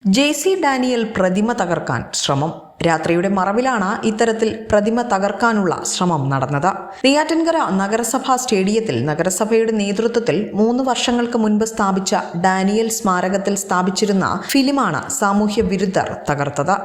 JC. Daniel പ്രതിമ തകർക്കാൻ ശ്രമം. രാത്രിയുടെ മറവിലാണ് ഇത്തരത്തിൽ പ്രതിമ തകർക്കാനുള്ള ശ്രമം നടന്നത്. നെയ്യാറ്റിൻകര നഗരസഭാ സ്റ്റേഡിയത്തിൽ നഗരസഭയുടെ നേതൃത്വത്തിൽ 3 വർഷങ്ങൾക്ക് മുൻപ് സ്ഥാപിച്ച ഡാനിയൽ സ്മാരകത്തിൽ സ്ഥാപിച്ചിരുന്ന ഫിലിമാണ് സാമൂഹ്യ വിരുദ്ധർ തകർത്തത്.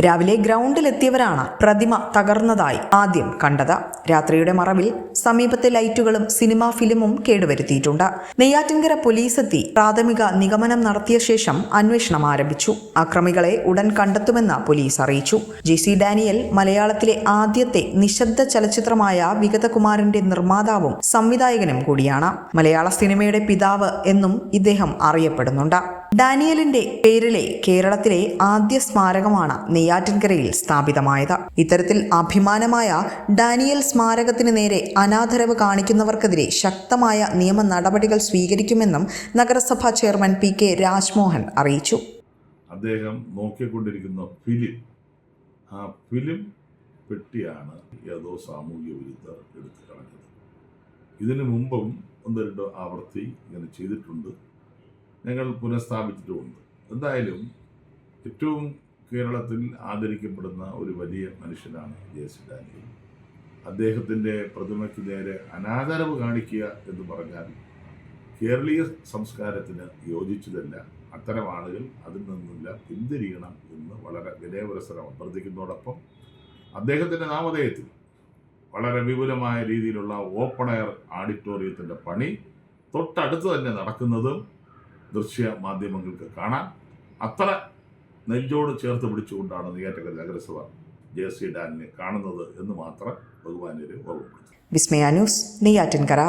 രാവിലെ ഗ്രൗണ്ടിലെത്തിയവരാണ് പ്രതിമ തകർന്നതായി ആദ്യം കണ്ടത്. രാത്രിയുടെ മറവിൽ സമീപത്തെ ലൈറ്റുകളും സിനിമാ ഫിലിമും കേടുവരുത്തിയിട്ടുണ്ട്. നെയ്യാറ്റിൻകര പോലീസ് എത്തി പ്രാഥമിക നിഗമനം നടത്തിയ ശേഷം അന്വേഷണം ആരംഭിച്ചു. അക്രമികളെ ഉടൻ കണ്ടെത്തുമെന്ന് പോലീസ് അറിയിച്ചു. ജെ.സി. ഡാനിയൽ മലയാളത്തിലെ ആദ്യത്തെ നിശബ്ദ ചലച്ചിത്രമായ വിഗതകുമാരന്റെ നിർമ്മാതാവും സംവിധായകനും കൂടിയാണ്. മലയാള സിനിമയുടെ പിതാവ് എന്നും ഇദ്ദേഹം അറിയപ്പെടുന്നുണ്ട്. ഡാനിയലിന്റെ പേരിലെ കേരളത്തിലെ ആദ്യ സ്മാരകമാണ് നെയ്യാറ്റിൻകരയിൽ സ്ഥാപിതമായത്. ഇത്തരത്തിൽ അഭിമാനമായ ഡാനിയൽ സ്മാരകത്തിന് നേരെ അനാദരവ് കാണിക്കുന്നവർക്കെതിരെ ശക്തമായ നിയമ നടപടികൾ സ്വീകരിക്കുമെന്നും നഗരസഭാ ചെയർമാൻ പി.കെ. രാജ്മോഹൻ അറിയിച്ചു. അദ്ദേഹം നോക്കിക്കൊണ്ടിരിക്കുന്ന ഫിലിം പെട്ടിയാണ് ഏതോ സാമൂഹ്യ വിരുദ്ധർ എടുത്തു കളഞ്ഞത്. ഇതിനു മുമ്പും 1-2 ആവർത്തി ഇങ്ങനെ ചെയ്തിട്ടുണ്ട്. ഞങ്ങൾ പുനഃസ്ഥാപിച്ചിട്ടുമുണ്ട്. എന്തായാലും ഏറ്റവും കേരളത്തിൽ ആദരിക്കപ്പെടുന്ന ഒരു വലിയ മനുഷ്യനാണ് ജെ.സി. ഡാനിയൽ. അദ്ദേഹത്തിൻ്റെ പ്രതിമയ്ക്ക് നേരെ അനാദരവ് കാണിക്കുക എന്ന് പറഞ്ഞാൽ കേരളീയ സംസ്കാരത്തിന് യോജിച്ചതല്ല. അത്തരം ആളുകൾ അതിൽ നിന്നെല്ലാം പിന്തിരിയണം എന്ന് വളരെ വിനയപുരസ്സരം അഭ്യർത്ഥിക്കുന്നതോടൊപ്പം അദ്ദേഹത്തിൻ്റെ നാമധേയത്തിൽ വളരെ വിപുലമായ രീതിയിലുള്ള ഓപ്പൺ എയർ ഓഡിറ്റോറിയത്തിൻ്റെ പണി തൊട്ടടുത്ത് തന്നെ നടക്കുന്നതും ദൃശ്യ മാധ്യമങ്ങൾക്ക് കാണാം. അത്ര നെഞ്ചോട് ചേർത്ത് പിടിച്ചുകൊണ്ടാണ് നെയ്യാറ്റിൻകര നഗരസഭ ജെ.സി. ഡാനിയലിനെ കാണുന്നത് എന്ന് മാത്രം ബഹുമാന്യരെ ഓർമ്മപ്പെടുത്തുന്നു. വിസ്മയ ന്യൂസ്, നെയ്യാറ്റിൻകര.